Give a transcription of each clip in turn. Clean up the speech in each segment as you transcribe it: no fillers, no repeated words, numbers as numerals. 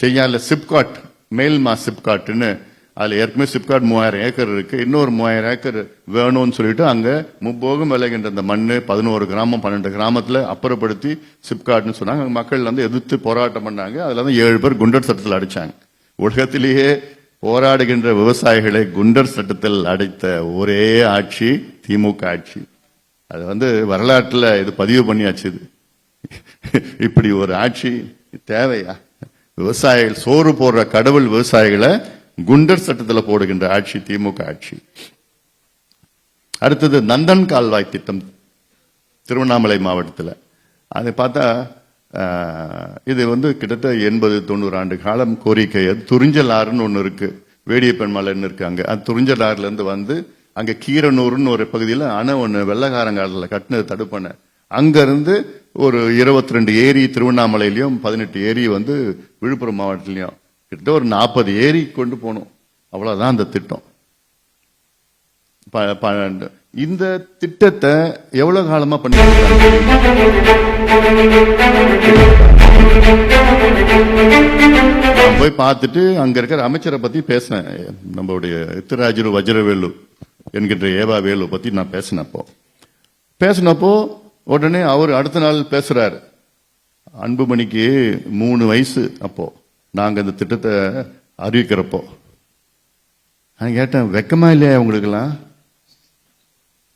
செய்யால சிப்காட் மேல்மா சிப்காட்னு அதுல ஏற்கனவே சிப்காட் 3000 ஏக்கர் இருக்கு. இன்னொரு 3000 ஏக்கர் வேணும்னு சொல்லிட்டு அங்க முப்போகம் விளைகின்ற அந்த மண்ணு 11 கிராமம் 12 கிராமத்துல அப்புறப்படுத்தி சிப்காட்னு சொன்னாங்க. மக்கள் வந்து எதிர்த்து போராட்டம் பண்ணாங்க. அதுல வந்து 7 பேர் குண்டர் சட்டத்தில் அடிச்சாங்க. உலகத்திலேயே போராடுகின்ற விவசாயிகளை குண்டர் சட்டத்தில் அடைத்த ஒரே ஆட்சி திமுக ஆட்சி. அது வந்து வரலாற்றுல இது பதிவு பண்ணியாச்சு. இது இப்படி ஒரு ஆட்சி தேவையா? விவசாயிகள் சோறு போடுற கடவுள் விவசாயிகளை குண்டர் சட்டத்தில் போடுகின்ற ஆட்சி திமுக ஆட்சி. அடுத்தது நந்தன் கால்வாய் திட்டம் திருவண்ணாமலை மாவட்டத்தில். அதை பார்த்தா இது வந்து கிட்டத்தட்ட 80-90 ஆண்டு காலம் கோரிக்கை. துறிஞ்சல் ஆறுன்னு ஒன்று இருக்கு, வேடியப்பன் மலைன்னு இருக்கு. அங்க அது துறிஞ்சல் ஆறுல இருந்து வந்து அங்க கீரனூர்னு ஒரு பகுதியில் அணை ஒன்று வெள்ளக்காரங்காலத்தில் கட்டினது தடுப்பணை. அங்க இருந்து ஒரு 22 ஏரி திருவண்ணாமலையிலையும் 18 ஏரி வந்து விழுப்புரம் மாவட்டத்திலையும் கிட்ட ஒரு 40 ஏரி கொண்டு போகணும். அவ்வளவுதான் அந்த திட்டம். இந்த திட்டத்தை எவ்வளவு காலமா பண்ணிட்டு போய் பார்த்துட்டு அங்க இருக்கிற அமைச்சரை பத்தி பேசினேன். நம்மளுடைய இத்திராஜரு வஜ்ரவேலு என்கின்ற ஏவா வேலு பத்தி நான் பேசினப்போ உடனே அவர் அடுத்த நாள் பேசுறாரு. அன்புமணிக்கு 3 வயசு அப்போ நாங்க இந்த திட்டத்தை அறிவிக்கிறப்போ. நான் கேட்டேன், வெக்கமா இல்லையா உங்களுக்கெல்லாம்?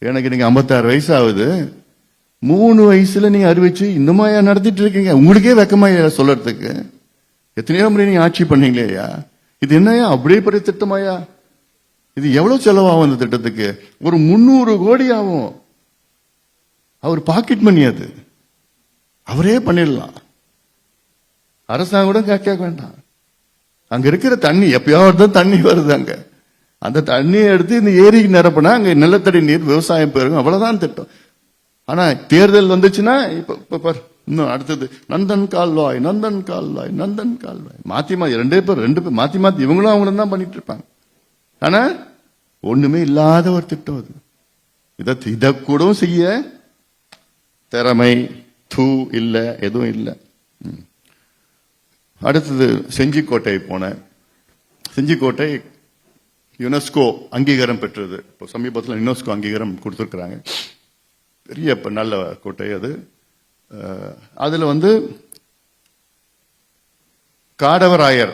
எனக்கு நீங்க 56 வயசு ஆகுது. 3 வயசுல நீங்க அறிவிச்சு இன்னுமா நடத்திட்டு இருக்கீங்க? உங்களுக்கே வெக்கமா சொல்றதுக்கு? எத்தனையோ முறை நீங்க ஆட்சி பண்ணீங்களேயா? இது என்னையா அப்படியே பெரிய திட்டமாயா? இது எவ்வளவு செலவாகும் இந்த திட்டத்துக்கு? ஒரு 300 கோடி ஆகும். அவர் பாக்கெட் மணி, அது அவரே பண்ணிடலாம். அரசாங்கம் கூட கேட்க வேண்டாம். அங்க இருக்கிற தண்ணி எப்பயாவது தான் தண்ணி வருது. அங்க அந்த தண்ணியை எடுத்து இந்த ஏரிக்கு நிரப்பினா அங்க நிலத்தடி நீர் விவசாயம் போயிருக்கும். அவ்வளவுதான் திட்டம். ஆனா தேர்தல் வந்துச்சுன்னா இப்ப இன்னும் அடுத்தது நந்தன் கால்வாய் நந்தன் கால்வாய் நந்தன் கால்வாய் மாத்தி ரெண்டு பேர் மாத்தி இவங்களும் அவங்களும் தான் பண்ணிட்டு இருப்பாங்க. ஆனா ஒண்ணுமே இல்லாத ஒரு திட்டம் அது. இத கூட செய்ய திறமை இல்ல, எதுவும் இல்ல. அடுத்தது செஞ்சிக்கோட்டை போனேன். செஞ்சிக்கோட்டை யுனெஸ்கோ அங்கீகாரம் பெற்றது. இப்போ சமீபத்தில் யுனெஸ்கோ அங்கீகாரம் கொடுத்துருக்குறாங்க. பெரிய நல்ல கோட்டை அது. அதுல வந்து காடவராயர்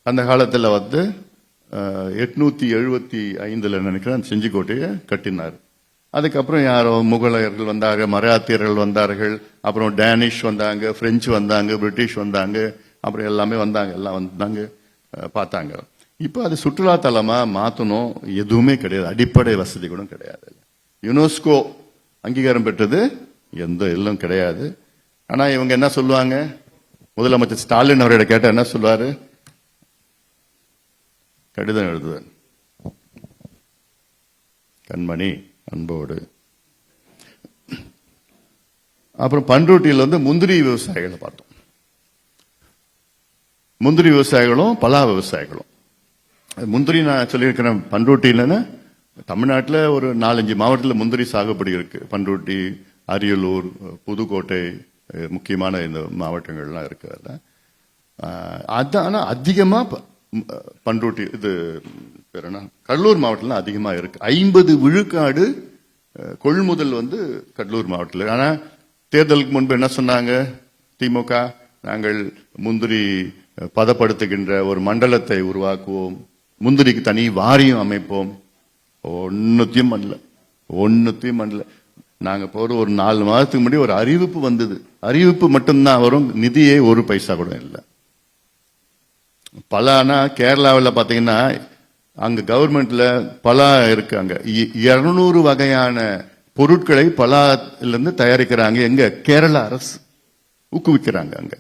அந்த காலத்தில் வந்து 875 நினைக்கிறேன் செஞ்சிக்கோட்டையை கட்டினார். அதுக்கப்புறம் யாரோ முகலாயர்கள் வந்தாங்க, மராத்தியர்கள் வந்தார்கள், அப்புறம் டேனிஷ் வந்தாங்க, பிரெஞ்சு வந்தாங்க, பிரிட்டிஷ் வந்தாங்க, அப்புறம் எல்லாமே வந்தாங்க, எல்லாம் வந்தாங்க பார்த்தாங்க. இப்போ அது சுற்றுலா தலமா மாத்தணும், எதுவுமே கிடையாது, அடிப்படை வசதி கூட கிடையாது. யுனெஸ்கோ அங்கீகாரம் பெற்றது எந்த எல்லாம் கிடையாது. ஆனா இவங்க என்ன சொல்லுவாங்க? முதலமைச்சர் ஸ்டாலின் அவர்கிட்ட கேட்ட என்ன சொல்லுவாரு? கடிதம் எழுதுவார், கண்மணி அன்போடு. அப்புறம் பண்ருட்டியில் வந்து முந்திரி விவசாயிகளை பார்த்தோம். முந்திரி விவசாயிகளும் பலா விவசாயிகளும். முந்திரி நான் சொல்லியிருக்கிறேன், பண்ருட்டியில தமிழ்நாட்டில் ஒரு 4-5 மாவட்டத்தில் முந்திரி சாகுபடி இருக்கு. பண்ருட்டி, அரியலூர், புதுக்கோட்டை முக்கியமான இந்த மாவட்டங்கள்லாம் இருக்கு. அதான் அதிகமா பண்ருட்டி இது கடலூர் மாவட்டத்தில் அதிகமா இருக்கு. 50 விழுக்காடு கொள்முதல் வந்து கடலூர் மாவட்டத்தில். ஆனா தேர்தலுக்கு முன்பு என்ன சொன்னாங்க திமுக? நாங்கள் முந்திரி பதப்படுத்துகின்ற ஒரு மண்டலத்தை உருவாக்குவோம், முந்திரிக்கு தனி வாரியம் அமைப்போம். ஒன்னுத்தையும் பண்ணல. நாங்க போற ஒரு 4 மாதத்துக்கு முன்னாடி ஒரு அறிவிப்பு வந்தது. அறிவிப்பு மட்டும்தான் வரும், நிதியே 1 பைசா கூட இல்லை. பலானா கேரளாவில் பாத்தீங்கன்னா அங்க கவர்மெண்ட்ல பலா இருக்கு. அங்க 200 வகையான பொருட்களை பலால இருந்து தயாரிக்கிறாங்க. எங்க கேரள அரசு ஊக்குவிக்கிறாங்க அங்க.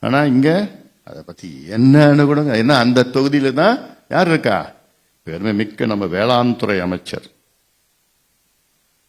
ஆனா இங்க அதை பத்தி என்னன்னு கூட, என்ன அந்த தொகுதியில தான் யார் இருக்கா? பெருமை மிக்க நம்ம வேளாண் துறை அமைச்சர்